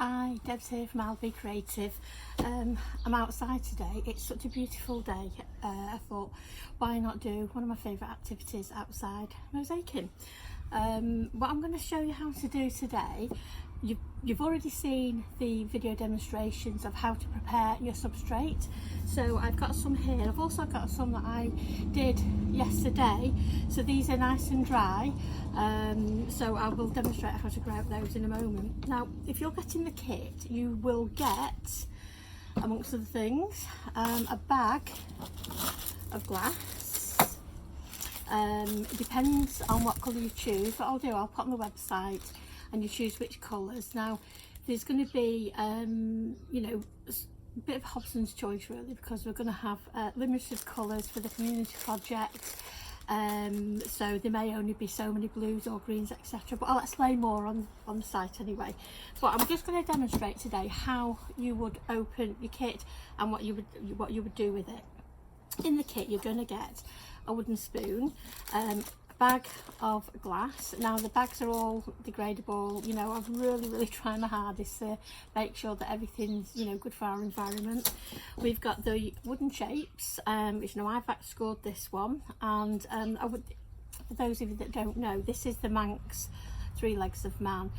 Hi, Deb's here from I'll Be Creative. I'm outside today. It's such a beautiful day. I thought, why not do one of my favourite activities outside, mosaicing. What I'm going to show you how to do today, you've already seen the video demonstrations of how to prepare your substrate. So I've got some here. I've also got some that I did yesterday. So these are nice and dry. So I will demonstrate how to grout those in a moment. Now, if you're getting the kit, you will get, amongst other things, a bag of glass. Depends on what colour you choose. What I'll do, I'll put on the website and you choose which colours. Now, there's going to be, you know, a bit of Hobson's choice really, because we're going to have limited colours for the community project. So there may only be so many blues or greens, etc. But I'll explain more on the site anyway. But I'm just going to demonstrate today how you would open your kit and what you would do with it. In the kit, you're going to get a wooden spoon, a bag of glass. Now the bags are all degradable. You know, I'm really trying my hardest to make sure that everything's, you know, good for our environment. We've got the wooden shapes, which, you know, I've scored this one, and for those of you that don't know, this is the Manx 3 legs of man,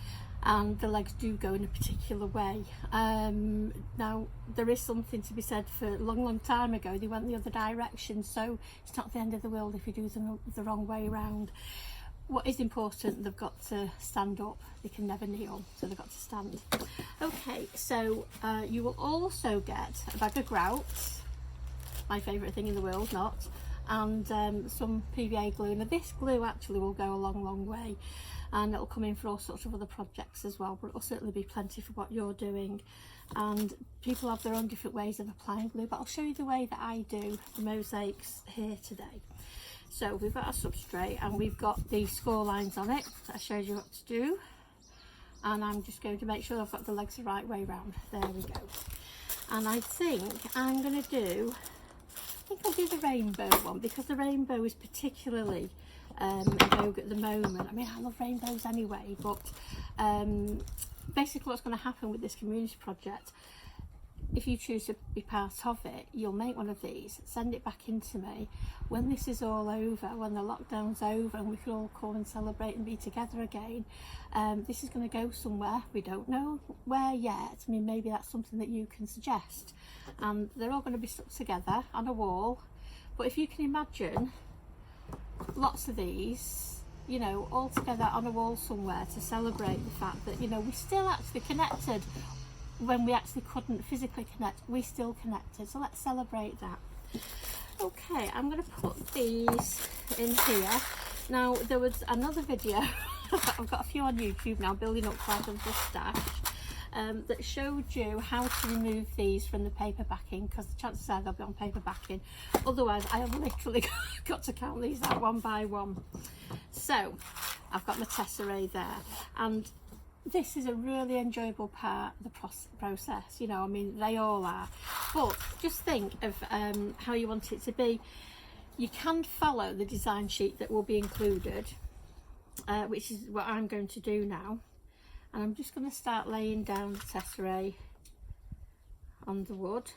and the legs do go in a particular way. Now there is something to be said for a long time ago they went the other direction, so it's not the end of the world if you do them the wrong way around. What is important, they've got to stand up, they can never kneel, so they've got to stand. Okay, so you will also get a bag of grout, my favourite thing in the world, and some PVA glue. Now this glue actually will go a long way, and it'll come in for all sorts of other projects as well, but it'll certainly be plenty for what you're doing. And people have their own different ways of applying glue, but I'll show you the way that I do the mosaics here today. So we've got our substrate and we've got the score lines on it that I showed you what to do, and I'm just going to make sure I've got the legs the right way round. There we go. And I think I'm going to do, I'll do the rainbow one, because the rainbow is particularly in vogue at the moment. I mean, I love rainbows anyway, but basically what's going to happen with this community project, if you choose to be part of it, you'll make one of these, send it back into me. When this is all over, when the lockdown's over and we can all come and celebrate and be together again, this is going to go somewhere. We don't know where yet. I mean, maybe that's something that you can suggest. And they're all going to be stuck together on a wall. But if you can imagine lots of these, you know, all together on a wall somewhere to celebrate the fact that, you know, we still actually connected when we actually couldn't physically connect. We still connected, so let's celebrate that. Okay, I'm going to put these in here. Now there was another video I've got a few on YouTube now, building up quite a little stash, that showed you how to remove these from the paper backing, because the chances are they'll be on paper backing, otherwise I have literally got to count these out one by one. So I've got my tesserae there, and this is a really enjoyable part of the process, you know, I mean they all are, but just think of how you want it to be. You can follow the design sheet that will be included, which is what I'm going to do now, and I'm just going to start laying down the tesserae on the wood.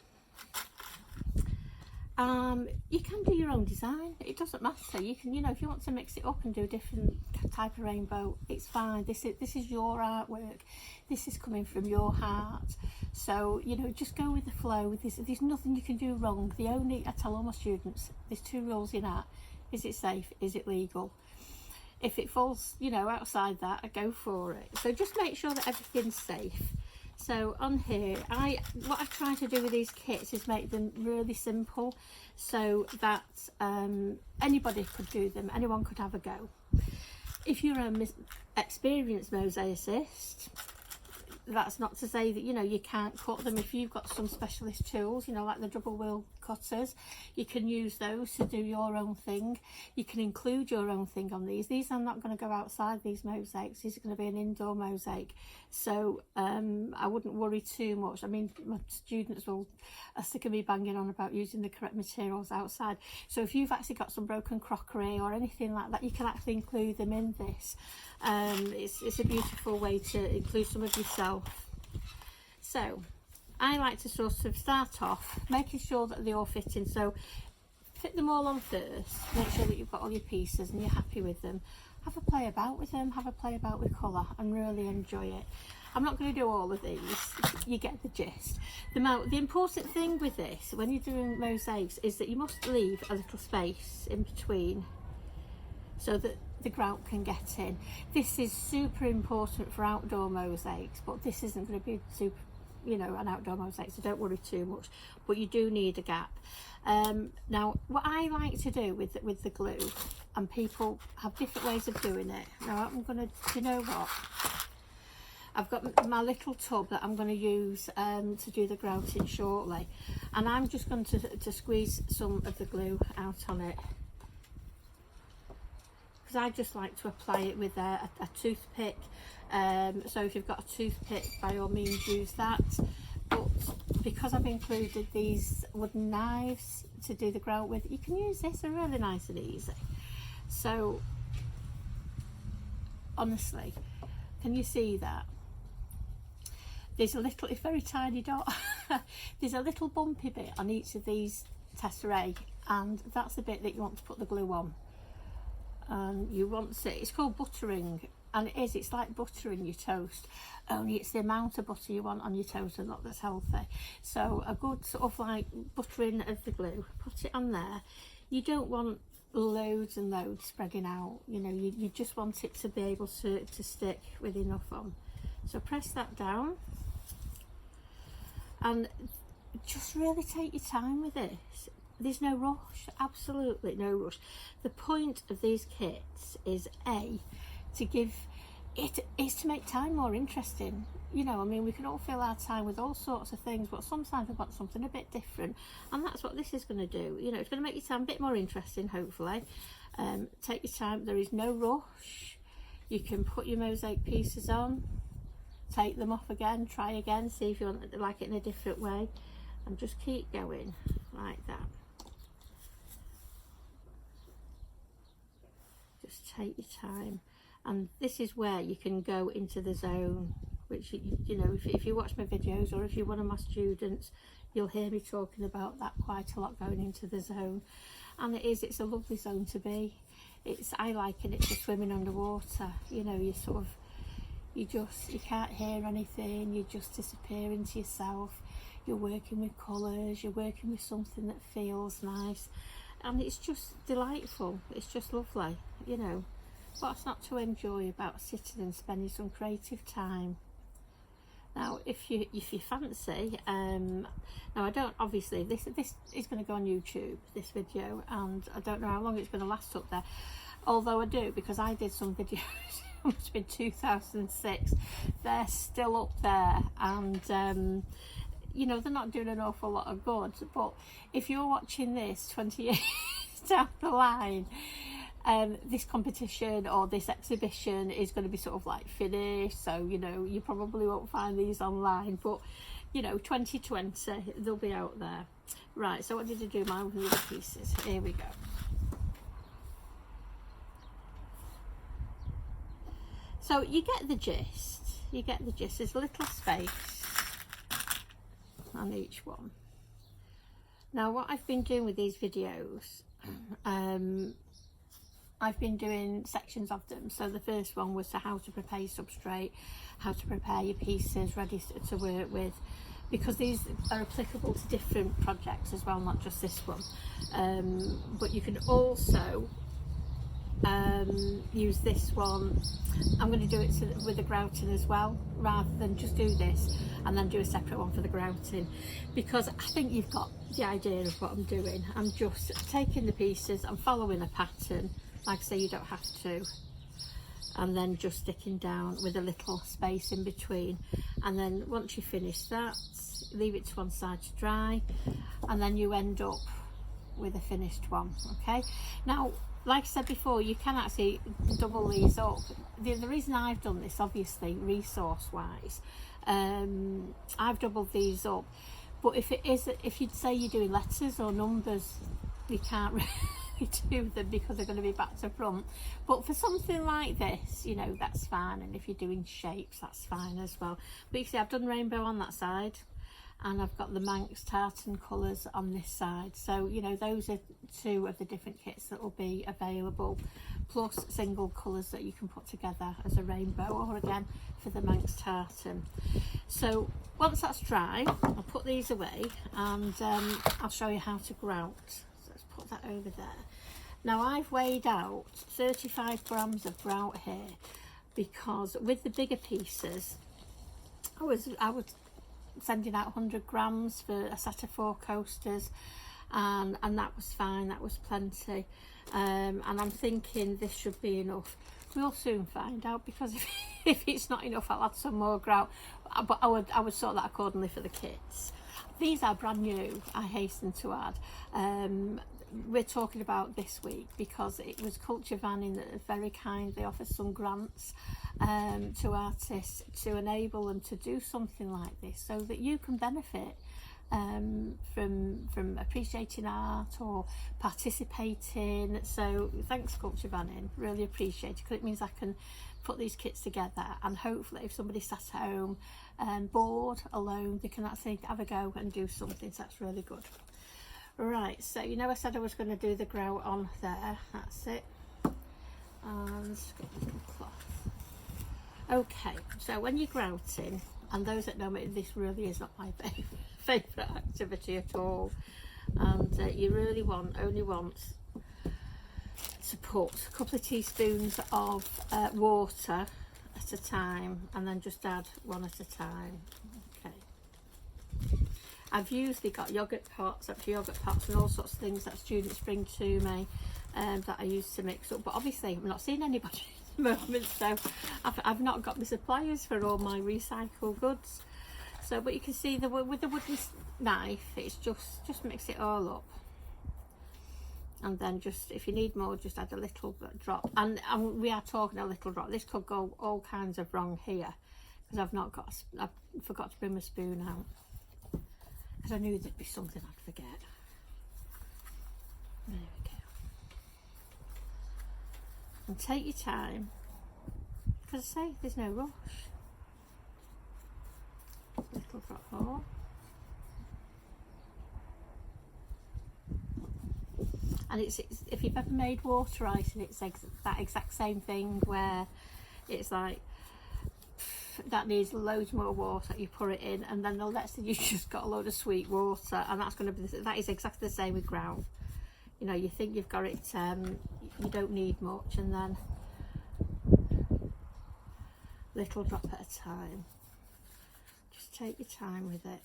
You can do your own design, it doesn't matter. You can, you know, if you want to mix it up and do a different type of rainbow, it's fine. This is your artwork, this is coming from your heart, so, you know, just go with the flow with this. There's nothing you can do wrong. The only, I tell all my students, there's 2 rules in art: is it safe, is it legal? If it falls, you know, outside that, I go for it. So just make sure that everything's safe. So on here, what I try to do with these kits is make them really simple, so that anybody could do them, anyone could have a go. If you're an experienced mosaicist, that's not to say that, you know, you can't cut them. If you've got some specialist tools, you know, like the double wheel cutters, you can use those to do your own thing. You can include your own thing on these. These are not going to go outside, these mosaics. These are going to be an indoor mosaic, so I wouldn't worry too much. I mean, my students are sick of me banging on about using the correct materials outside, so if you've actually got some broken crockery or anything like that, you can actually include them in this. It's a beautiful way to include some of yourself So I like to sort of start off making sure that they all fit in. So fit them all on first, make sure that you've got all your pieces and you're happy with them. Have a play about with them, have a play about with colour and really enjoy it. I'm not going to do all of these, you get the gist. The important thing with this, when you're doing mosaics, is that you must leave a little space in between so that the grout can get in. This is super important for outdoor mosaics, but this isn't going to be super, you know, an outdoor mosaic, so don't worry too much, but you do need a gap. Now what I like to do with the glue, and people have different ways of doing it. Now I'm gonna, do you know what, I've got my little tub that I'm going to use to do the grouting shortly, and I'm just going to squeeze some of the glue out on it, because I just like to apply it with a toothpick. So if you've got a toothpick, by all means use that, but because I've included these wooden knives to do the grout with, you can use this, they're really nice and easy. So honestly, can you see that? There's a little, it's very tiny dot, there's a little bumpy bit on each of these tesserae, and that's the bit that you want to put the glue on. And you want to, it's called buttering, and it's like buttering your toast, only it's the amount of butter you want on your toast and not that's healthy. So a good sort of like buttering of the glue, put it on there. You don't want loads and loads spreading out, you know, you just want it to be able to stick with enough on. So press that down and just really take your time with this. There's no rush, absolutely no rush. The point of these kits is to give it, is to make time more interesting. You know, I mean, we can all fill our time with all sorts of things, but sometimes we want something a bit different, and that's what this is going to do. You know, it's going to make your time a bit more interesting, hopefully. Take your time, there is no rush. You can put your mosaic pieces on, take them off again, try again, see if you want to like it in a different way, and just keep going like that. Just take your time, and this is where you can go into the zone, which you know, if you watch my videos or if you're one of my students, you'll hear me talking about that quite a lot, going into the zone. And it's a lovely zone to be. I liken it to swimming underwater. You know, you sort of, you can't hear anything, you just disappear into yourself. You're working with colours, you're working with something that feels nice, and it's just delightful, it's just lovely. You know, what's not to enjoy about sitting and spending some creative time? Now if you fancy, now I don't, obviously this is going to go on YouTube, this video, and I don't know how long it's going to last up there, although I do, because I did some videos it must have been 2006, they're still up there, and you know, they're not doing an awful lot of good. But if you're watching this 20 years down the line, this competition or this exhibition is going to be sort of like finished, so you know, you probably won't find these online, but you know, 2020 they'll be out there. Right, so what did I do my little pieces? Here we go. So you get the gist, there's a little space on each one. Now what I've been doing with these videos, I've been doing sections of them. So the first one was how to prepare your substrate, how to prepare your pieces ready to work with, because these are applicable to different projects as well, not just this one. But you can also use this one. I'm going to do it with the grouting as well, rather than just do this and then do a separate one for the grouting, because I think you've got the idea of what I'm doing. I'm just taking the pieces, I'm following a pattern, like I say, you don't have to, and then just sticking down with a little space in between, and then once you finish that, leave it to one side to dry, and then you end up with a finished one. Okay, now like I said before, you can actually double these up. The reason I've done this, obviously resource wise, I've doubled these up, but if you'd say you're doing letters or numbers, you can't do them because they're going to be back to front, but for something like this, you know, that's fine. And if you're doing shapes, that's fine as well. But you see, I've done rainbow on that side, and I've got the Manx tartan colours on this side. So, you know, those are two of the different kits that will be available, plus single colours that you can put together as a rainbow, or again for the Manx tartan. So once that's dry, I'll put these away, and I'll show you how to grout. So let's put that over there. Now I've weighed out 35 grams of grout here, because with the bigger pieces, I was sending out 100 grams for a set of 4 coasters, and that was fine, that was plenty. And I'm thinking this should be enough. We'll soon find out, because if it's not enough, I'll add some more grout, but I would sort that accordingly for the kits. These are brand new, I hasten to add. We're talking about this week because it was Culture Vanning that very kindly offered some grants to artists to enable them to do something like this, so that you can benefit from appreciating art or participating. So thanks, Culture Vanning, really appreciate it, because it means I can put these kits together, and hopefully if somebody sat at home bored, alone, they can actually have a go and do something. So that's really good. Right, so you know I said I was going to do the grout on there, that's it, and got a little cloth. Okay, so when you're grouting, and those that know me, this really is not my favourite activity at all, and you really only want to put a couple of teaspoons of water at a time, and then just add one at a time. Okay. I've usually got yogurt pots, and all sorts of things that students bring to me that I use to mix up. But obviously I'm not seeing anybody at the moment, so I've not got my suppliers for all my recycled goods. So, but you can see with the wooden knife, it's just mix it all up. And then just, if you need more, just add a little drop. And we are talking a little drop. This could go all kinds of wrong here, because I forgot to bring my spoon out. Because I knew there'd be something I'd forget. There we go. And take your time, because I say there's no rush. Little drop more. And it's if you've ever made water ice, and it's that exact same thing where it's like, that needs loads more water, you pour it in, and then the next thing you've just got a load of sweet water, and that's going to be, that is exactly the same with grout. You know, you think you've got it, you don't need much, and then little drop at a time. Just take your time with it.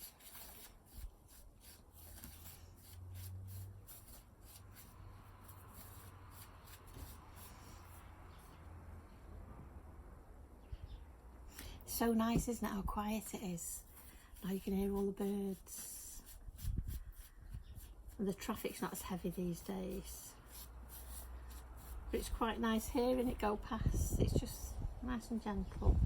So nice, isn't it, how quiet it is? Now you can hear all the birds. And the traffic's not as heavy these days. But it's quite nice hearing it go past. It's just nice and gentle.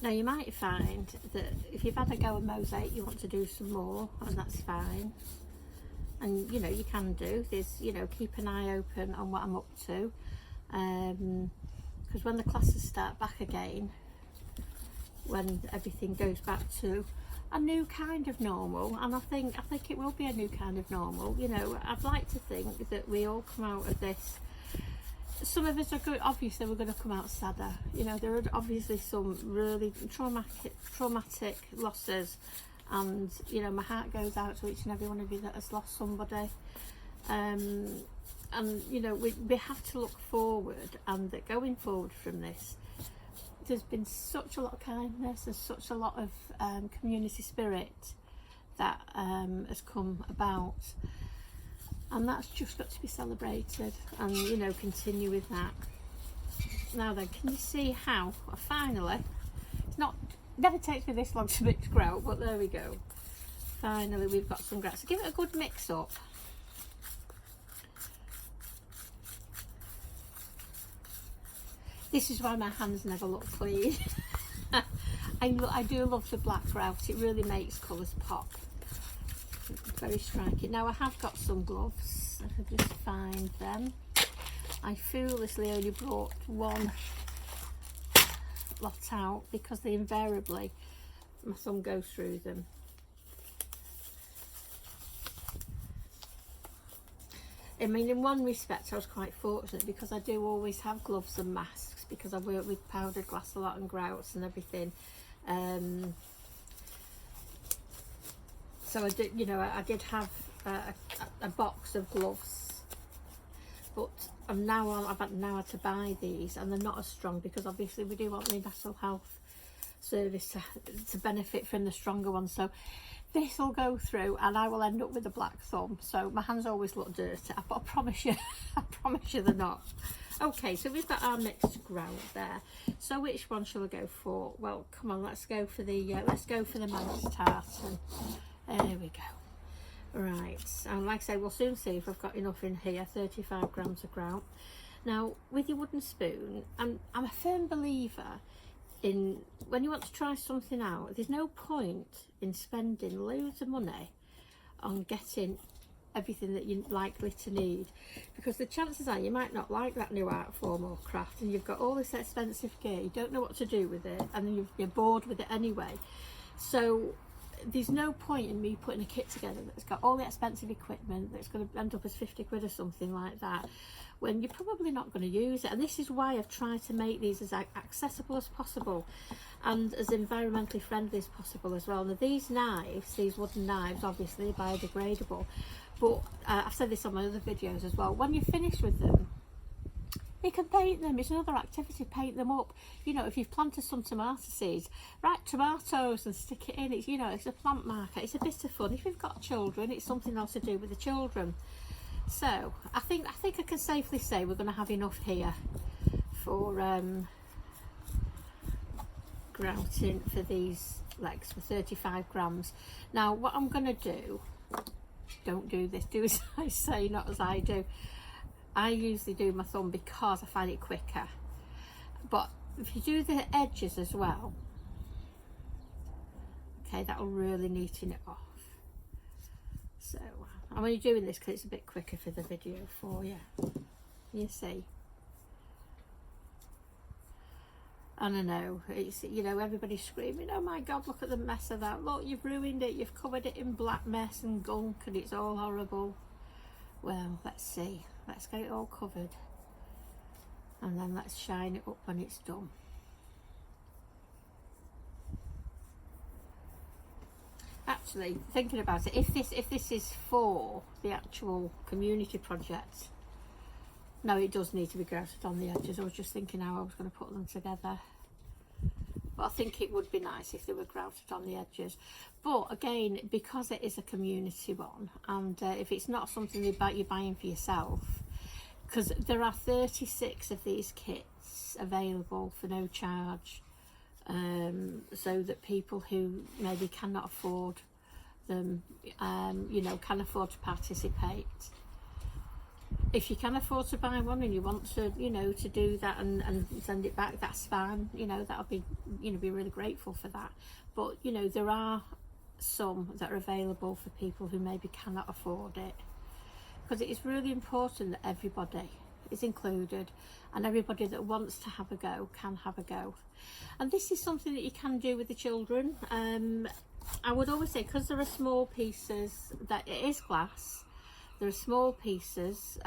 Now you might find that if you've had a go at Mosaic, you want to do some more, and that's fine. And you know, you can do this, you know, keep an eye open on what I'm up to, because when the classes start back again, when everything goes back to a new kind of normal, and I think it will be a new kind of normal, you know, I'd like to think that we all come out of this. Some of us are good, obviously we're going to come out sadder, you know, there are obviously some really traumatic losses, and you know, my heart goes out to each and every one of you that has lost somebody, and you know, we have to look forward, and that going forward from this, there's been such a lot of kindness and such a lot of community spirit that has come about. And that's just got to be celebrated, and you know, continue with that. Now then, can you see how finally, never takes me this long to mix grout, but there we go. Finally we've got some grout. So give it a good mix up. This is why my hands never look clean. I do love the black grout, it really makes colours pop. Very striking. Now I have got some gloves, I can just find them. I foolishly only brought one lot out because they invariably, my thumb goes through them. I mean, in one respect I was quite fortunate because I do always have gloves and masks because I work with powdered glass a lot and grouts and everything. So I did, you know, I did have a box of gloves, but I've now had to buy these, and they're not as strong because obviously we do want the National Health Service to benefit from the stronger ones. So this will go through and I will end up with a black thumb. So my hands always look dirty, but I promise you, I promise you they're not. Okay, so we've got our mixed grout there. So which one shall I go for? Well, come on, let's go for the Manx tartan. There we go. Right, and like I say, we'll soon see if I've got enough in here. 35 grams of grout. Now, with your wooden spoon, I'm a firm believer in when you want to try something out, there's no point in spending loads of money on getting everything that you're likely to need, because the chances are you might not like that new art form or craft, and you've got all this expensive gear, you don't know what to do with it, and you're bored with it anyway. So there's no point in me putting a kit together that's got all the expensive equipment that's going to end up as 50 quid or something like that, when you're probably not going to use it. And this is why I've tried to make these as accessible as possible and as environmentally friendly as possible as well. Now these knives, these wooden knives, obviously are biodegradable, but I've said this on my other videos as well, when you're finished with them, you can paint them. It's another activity, paint them up. You know, if you've planted some tomato seeds, write tomatoes and stick it in. It's, you know, it's a plant marker. It's a bit of fun. If you've got children, it's something else to do with the children. So I think I can safely say we're going to have enough here for grouting for these legs for 35 grams. Now what I'm going to do, don't do this, do as I say, not as I do. I usually do my thumb because I find it quicker, but if you do the edges as well, okay, that'll really neaten it off. So I'm only doing this because it's a bit quicker for the video for you. You see, and I know it's, you know, everybody's screaming, oh my god, look at the mess of that, look, you've ruined it, you've covered it in black mess and gunk and it's all horrible. Well, let's see, let's get it all covered and then let's shine it up when it's done. Actually, thinking about it, if this is for the actual community project, no, it does need to be grouted on the edges. I was just thinking how I was going to put them together, but I think it would be nice if they were grouted on the edges. But again, because it is a community one, and if it's not something you're buying for yourself, because there are 36 of these kits available for no charge, so that people who maybe cannot afford them, you know, can afford to participate. If you can afford to buy one and you want to, you know, to do that and send it back, that's fine. You know, that'll be, you know, be really grateful for that. But, you know, there are some that are available for people who maybe cannot afford it, because it is really important that everybody is included and everybody that wants to have a go can have a go. And this is something that you can do with the children. I would always say, because there are small pieces, that it is glass, there are small pieces,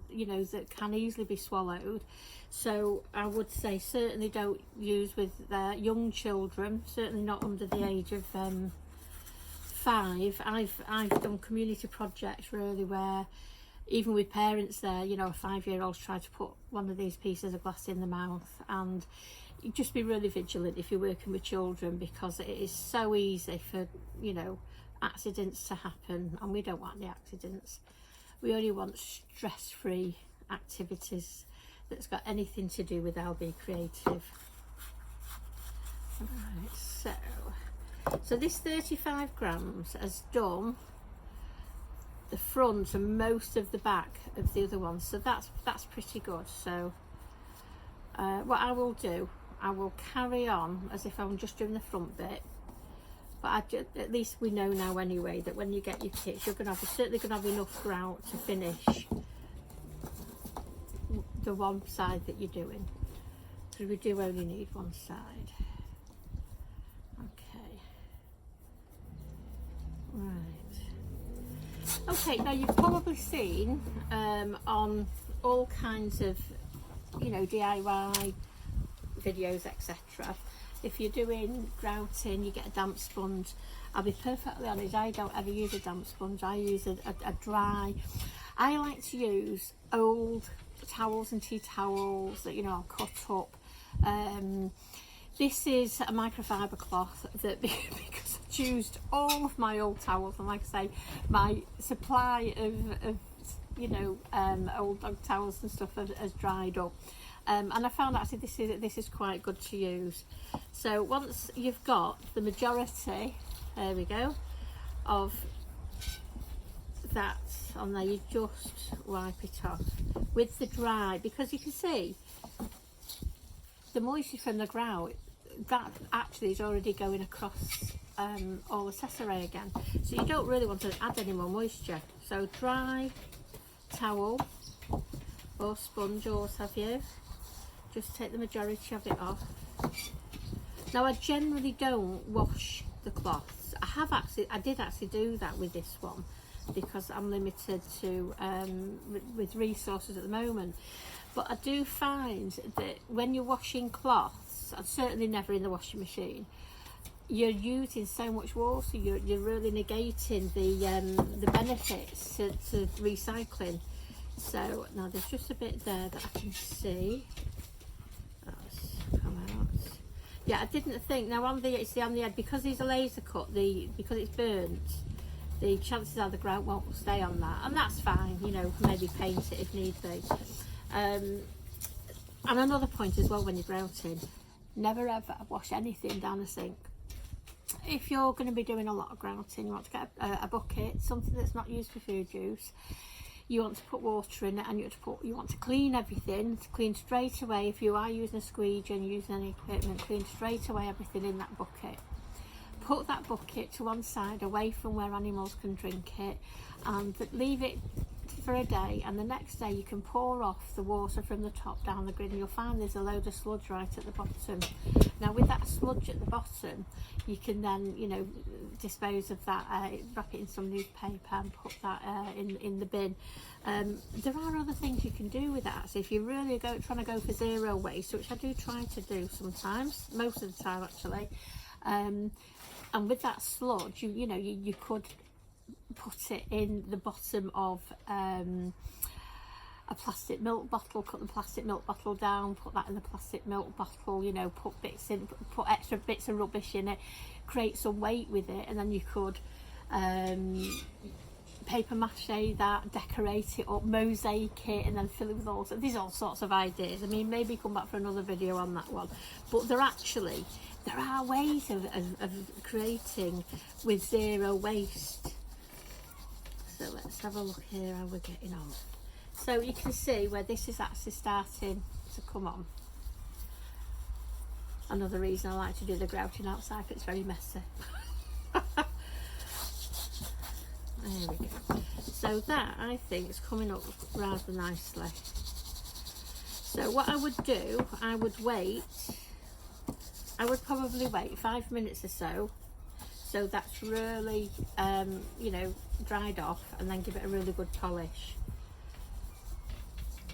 you know, that can easily be swallowed. So I would say certainly don't use with young children, certainly not under the age of 5. I've done community projects really where even with parents there, you know, a 5-year-old's tried to put one of these pieces of glass in the mouth, and you just be really vigilant if you're working with children, because it is so easy for, you know, accidents to happen, and we don't want the accidents. We only want stress-free activities that's got anything to do with I'll Be Creative. Right, so this 35 grams has done the front and most of the back of the other one, so that's pretty good. So what I will do, I will carry on as if I'm just doing the front bit, but at least we know now anyway that when you get your kits, you're certainly going to have enough grout to finish the one side that you're doing, because we do only need one side. Okay, right. Okay, now you've probably seen on all kinds of, you know, DIY videos, etc. If you're doing grouting, you get a damp sponge. I'll be perfectly honest, I don't ever use a damp sponge. I use a dry. I like to use old towels and tea towels that, you know, I'll cut up. This is a microfiber cloth that, because I've used all of my old towels, and like I say, my supply of you know, old dog towels and stuff has dried up. And I found actually this is quite good to use. So once you've got the majority, there we go, of that on there, you just wipe it off with the dry, because you can see the moisture from the grout that actually is already going across all the accessory again, so you don't really want to add any more moisture. So dry towel or sponge or what have you, just take the majority of it off. Now I generally don't wash the cloths. I did actually do that with this one because I'm limited to with resources at the moment, but I do find that when you're washing cloths, and certainly never in the washing machine, you're using so much water, you're really negating the benefits to recycling. So now there's just a bit there that I can see. That's come out. Yeah, I didn't think. Now on the edge, because these are laser cut, because it's burnt, the chances are the grout won't stay on that, and that's fine. You know, maybe paint it if need be. And another point as well, when you're grouting, never ever wash anything down the sink. If you're going to be doing a lot of grouting, you want to get a bucket, something that's not used for food use. You want to put water in it, and you want to clean everything, to clean straight away. If you are using a squeegee and using any equipment, clean straight away everything in that bucket. Put that bucket to one side, away from where animals can drink it, and leave it for a day, and the next day you can pour off the water from the top down the grid, and you'll find there's a load of sludge right at the bottom. Now with that sludge at the bottom, you can then, you know, dispose of that, wrap it in some newspaper and put that in the bin. There are other things you can do with that actually, if you're really trying to go for zero waste, which I do try to do sometimes, most of the time actually. And with that sludge, you could put it in the bottom of a plastic milk bottle, cut the plastic milk bottle down, put that in the plastic milk bottle, you know, put extra bits of rubbish in it, create some weight with it, and then you could paper mache that, decorate it up, mosaic it, and then fill it with there's all sorts of ideas. I mean, maybe come back for another video on that one, but there are ways of creating with zero waste. So let's have a look here how we're getting on. So you can see where this is actually starting to come on. Another reason I like to do the grouting outside, it's very messy. There we go. So that, I think, is coming up rather nicely. So what I would do, I would probably wait 5 minutes or so that's really you know, dried off, and then give it a really good polish.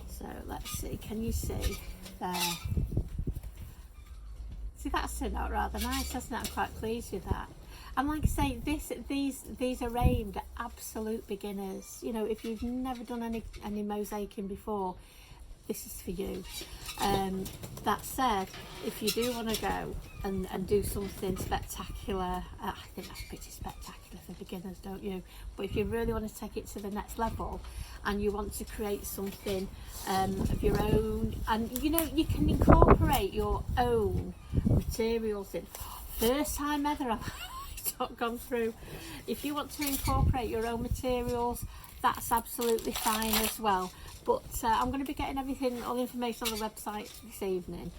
So let's see, can you see there? See, that's turned out rather nice, hasn't it? I'm quite pleased with that. And like I say, these are aimed at absolute beginners. You know, if you've never done any mosaicing before, this is for you. That said, if you do want to go and do something spectacular, I think that's pretty spectacular for beginners, don't you? But if you really want to take it to the next level and you want to create something of your own, and you know, you can incorporate your own materials in. First time ever I've not gone through. If you want to incorporate your own materials, that's absolutely fine as well. But I'm going to be getting everything, all the information on the website this evening.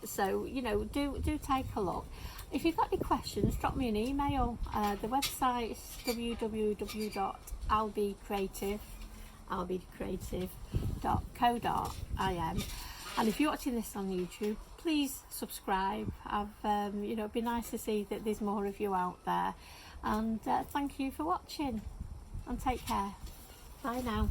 So you know, do take a look. If you've got any questions, drop me an email. The website is www.albecreative.co.im. And if you're watching this on YouTube, please subscribe. You know, it'd be nice to see that there's more of you out there. And thank you for watching, and take care. Bye now.